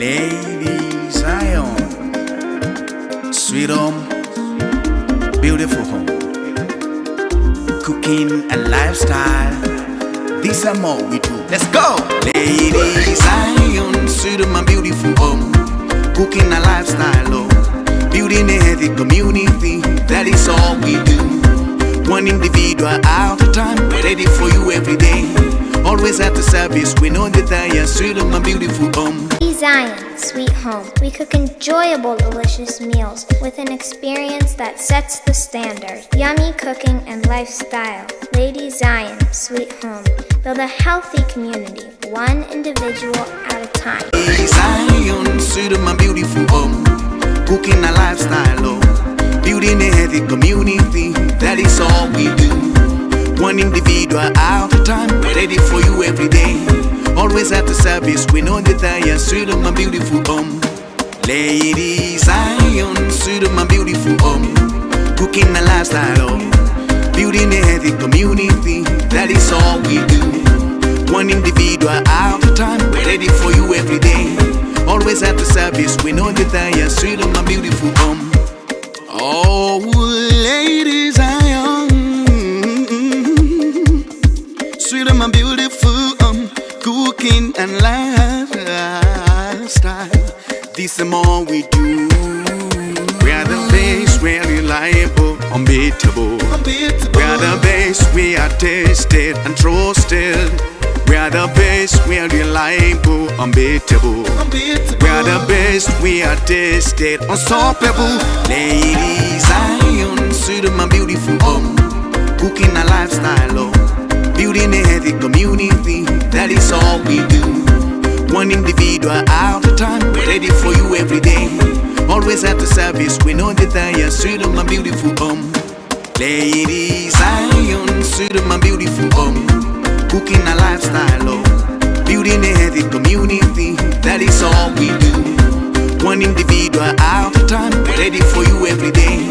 Ladyzion, Sweethome, beautiful home, cooking and lifestyle. These are more we do. Let's go. Ladyzion, Sweethome, beautiful home, cooking and lifestyle. Oh, building a healthy community. That is all we do. One individual at a time, ready for you every day. Always at the service, we know that I am Sweethome, my beautiful home. Ladyzion, sweet home. We cook enjoyable, delicious meals with an experience that sets the standard. Yummy cooking and lifestyle. Ladyzion, sweet home. Build a healthy community, one individual at a time. Ladyzion, Sweethome, my beautiful home, cooking and lifestyle. Oh, building a healthy community. That is all we do. One individual at a time, ready for you every day. Always at the service, we know that I am Sweethome, my beautiful home. Ladyzion, Sweethome, my beautiful home, cooking and lifestyle. Oh, building a healthy community. That is all we do. One individual at a time, ready for you every day. Always at the service, we know that I am Sweethome, my beautiful home. Oh, Ladyzion, Sweethome, my beautiful cooking and lifestyle. This is more we do. We are the best, we are reliable, unbeatable. We are the best, we are tested and trusted. We are the best, we are reliable, unbeatable. We are the best, we are tested, unstoppable. Ladyzion, Sweethome, my beautiful home, cooking and lifestyle. Oh, building a healthy community. That is all we do. One individual at a time, ready for you every day. Always at the service, we know that I am Sweethome, my beautiful home. Ladyzion, Sweethome, my beautiful home, cooking and lifestyle. Oh, building a healthy community. That is all we do. One individual at a time, ready for you every day.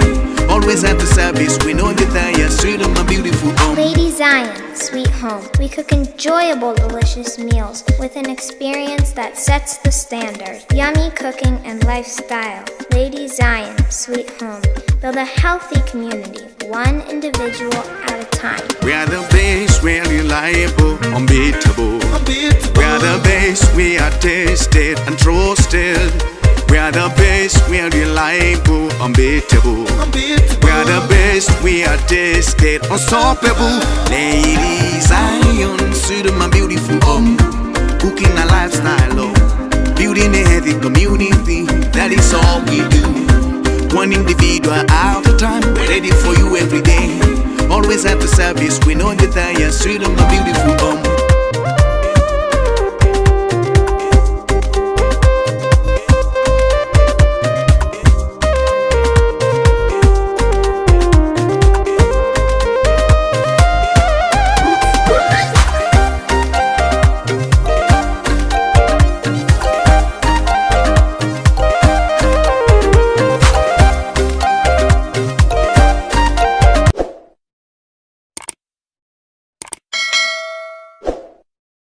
Always at the service, we know that I am Sweethome, my beautiful home. Ladyzion, sweet home. We cook enjoyable, delicious meals with an experience that sets the standard. Yummy cooking and lifestyle. Ladyzion, sweet home. Build a healthy community, one individual at a time. We are the best, we are reliable, unbeatable. We are the best, we are tested and trusted. We are the best, we are reliable, unbeatable. We are the best, we are tested, unstoppable. Ladyzion, Sweethome, my beautiful home, cooking and lifestyle. Oh, building a healthy community. That is all we do. One individual at a time, ready for you every day. Always at the service, we know that I am Sweethome, my beautiful home.